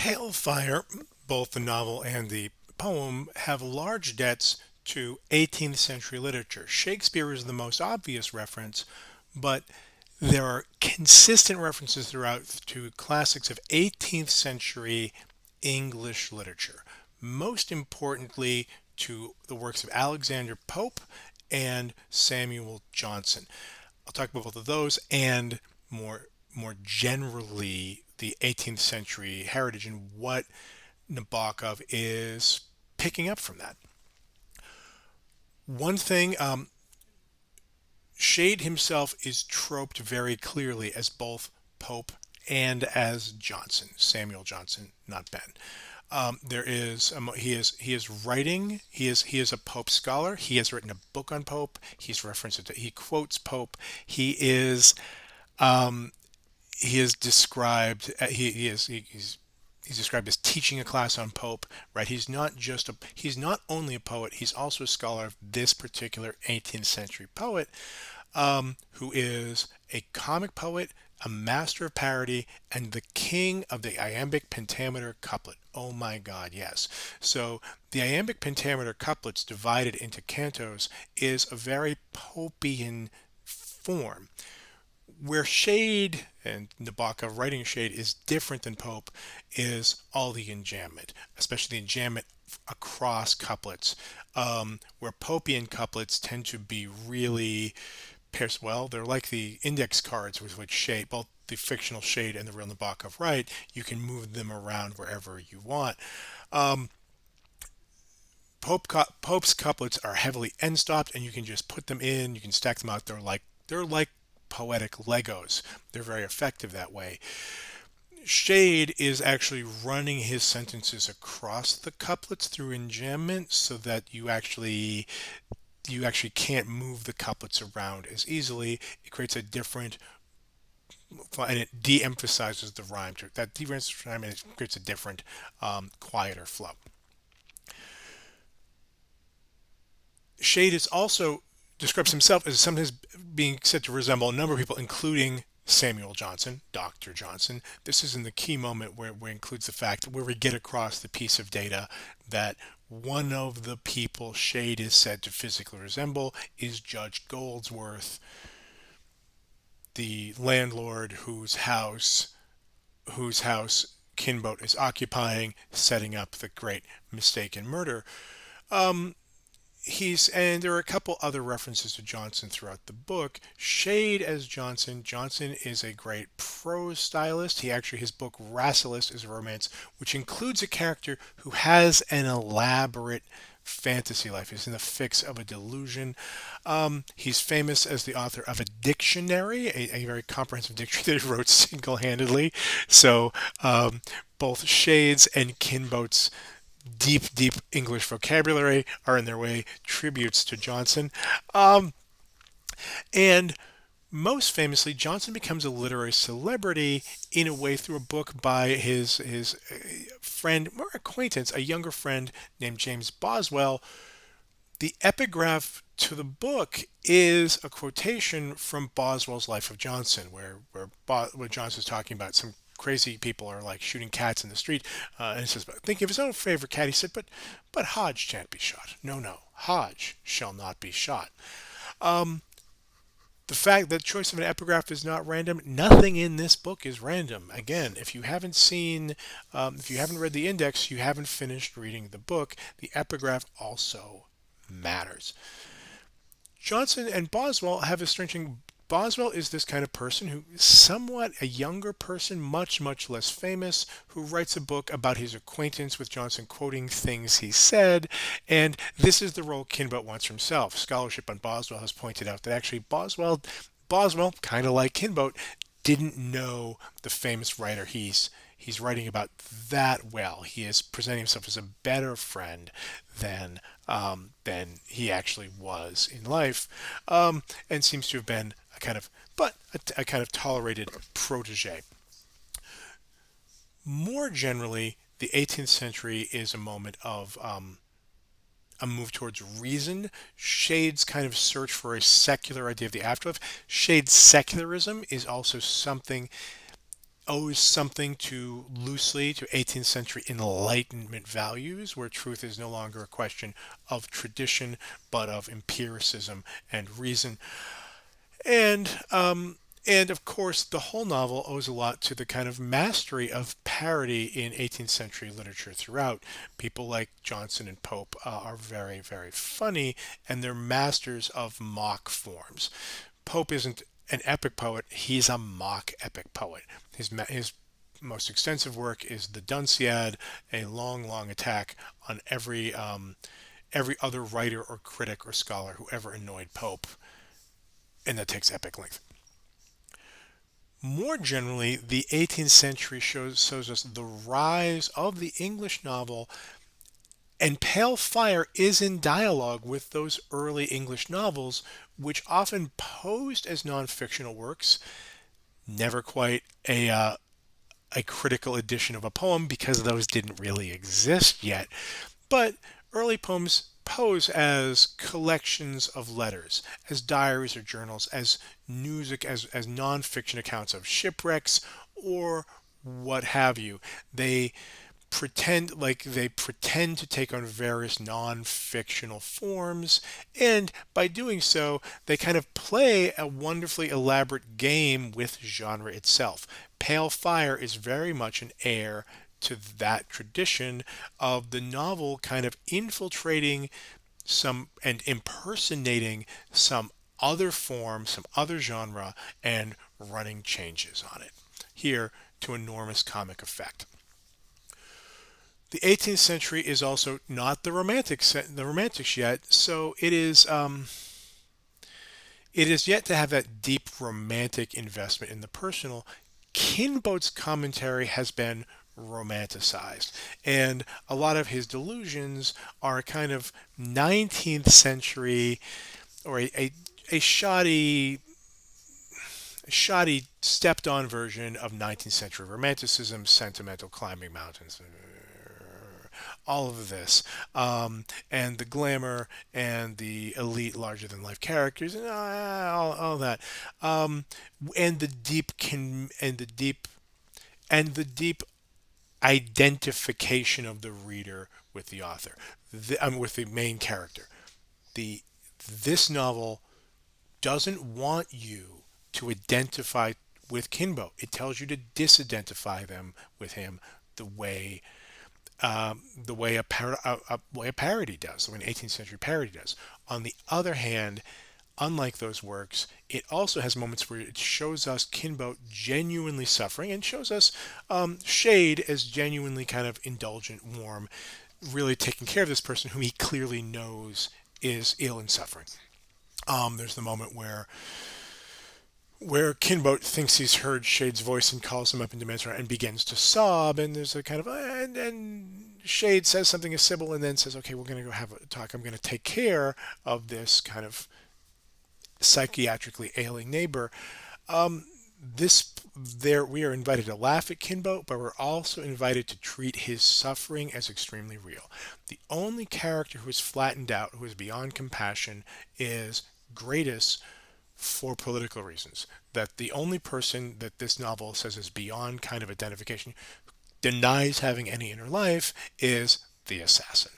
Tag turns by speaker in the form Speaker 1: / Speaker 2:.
Speaker 1: Hailfire, both the novel and the poem, have large debts to 18th century literature. Shakespeare is the most obvious reference, but there are consistent references throughout to classics of 18th century English literature. Most importantly, to the works of Alexander Pope and Samuel Johnson. I'll talk about both of those and more generally the 18th century heritage and what Nabokov is picking up from that. One thing, Shade himself is troped very clearly as both Pope and as Johnson, Samuel Johnson, not Ben. There is he is writing. He is a Pope scholar. He has written a book on Pope. He's referenced it. He quotes Pope. He is described. He's described as teaching a class on Pope. Right. He's not only a poet. He's also a scholar of this particular 18th century poet, who is a comic poet, a master of parody, and the king of the iambic pentameter couplet. Oh my God, yes. So the iambic pentameter couplets divided into cantos is a very Popian form. Where Shade and Nabokov writing Shade is different than Pope is all the enjambment, especially the enjambment across couplets, where Popian couplets tend to be really pairs well. They're like the index cards with which Shade, both the fictional Shade and the real Nabokov write. You can move them around wherever you want. Um, Pope's couplets are heavily end stopped, and you can just put them in. You can stack them out. They're like poetic Legos. They're very effective that way. Shade is actually running his sentences across the couplets through enjambment so that you actually can't move the couplets around as easily. It creates a different and it de-emphasizes the rhyme. That de-emphasizes the rhyme and it creates a different, quieter flow. Shade is also describes himself as sometimes being said to resemble a number of people, including Samuel Johnson, Dr. Johnson. This is in the key moment where it includes the fact where we get across the piece of data that one of the people Shade is said to physically resemble is Judge Goldsworth, the landlord whose house Kinboat is occupying, setting up the great mistaken murder. Um, and there are a couple other references to Johnson throughout the book. Shade as Johnson. Johnson is a great prose stylist. His book Rasselas is a romance, which includes a character who has an elaborate fantasy life. He's in the fix of a delusion. He's famous as the author of a dictionary, a very comprehensive dictionary that he wrote single-handedly. So both Shades and Kinboat's deep, deep English vocabulary are in their way tributes to Johnson. Um, and most famously, Johnson becomes a literary celebrity in a way through a book by his friend or acquaintance, a younger friend named James Boswell. The epigraph to the book is a quotation from Boswell's Life of Johnson, where Johnson's talking about some crazy people are like shooting cats in the street, and he says, thinking of his own favorite cat, he said, but Hodge shan't be shot. No, no, Hodge shall not be shot. Um, the fact that choice of an epigraph is not random, nothing in this book is random. Again, if you haven't read the index, you haven't finished reading the book. The epigraph also matters. Johnson and Boswell have a strange thing. Boswell is this kind of person who is somewhat a younger person, much, much less famous, who writes a book about his acquaintance with Johnson, quoting things he said. And this is the role Kinboat wants for himself. Scholarship on Boswell has pointed out that actually Boswell, kind of like Kinboat, didn't know the famous writer he's writing about that well. He is presenting himself as a better friend than he actually was in life, and seems to have been a kind of tolerated protege. More generally, the 18th century is a moment of a move towards reason. Shade's kind of search for a secular idea of the afterlife. Shade's secularism is also something owes something to loosely to 18th century Enlightenment values, where truth is no longer a question of tradition, but of empiricism and reason. And and of course, the whole novel owes a lot to the kind of mastery of parody in 18th century literature throughout. People like Johnson and Pope are very, very funny, and they're masters of mock forms. Pope isn't an epic poet; he's a mock epic poet. His most extensive work is the Dunciad, a long, long attack on every other writer or critic or scholar who ever annoyed Pope, and that takes epic length. More generally, the 18th century shows us the rise of the English novel, and Pale Fire is in dialogue with those early English novels, which often posed as non-fictional works, never quite a critical edition of a poem because those didn't really exist yet. But early poems pose as collections of letters, as diaries or journals, as news, as nonfiction accounts of shipwrecks or what have you. They pretend to take on various non-fictional forms, and by doing so they kind of play a wonderfully elaborate game with genre itself. Pale Fire is very much an heir to that tradition of the novel kind of infiltrating some and impersonating some other form, some other genre, and running changes on it. Here to enormous comic effect. The 18th century is also not the romantics yet, so it is yet to have that deep romantic investment in the personal. Kinbote's commentary has been romanticized, and a lot of his delusions are kind of 19th century or a shoddy stepped on version of 19th century romanticism, sentimental climbing mountains, all of this, and the glamour and the elite larger than life characters and all that, and the deep can and the deep identification of the reader with the author, with the main character. The This novel doesn't want you to identify with Kinbo. It tells you to disidentify them with him the way way a parody does, the way an 18th century parody does. On the other hand, unlike those works, it also has moments where it shows us Kinbote genuinely suffering and shows us Shade as genuinely kind of indulgent, warm, really taking care of this person whom he clearly knows is ill and suffering. There's the moment where Kinbote thinks he's heard Shade's voice and calls him up into Mansour and begins to sob, and there's a kind of and Shade says something to Sybil and then says, "Okay, we're going to go have a talk. I'm going to take care of this kind of psychiatrically ailing neighbor." This there We are invited to laugh at Kinbote, but we're also invited to treat his suffering as extremely real. The only character who is flattened out, who is beyond compassion, is Gratus, for political reasons. That the only person that this novel says is beyond kind of identification, denies having any inner life, is the assassin.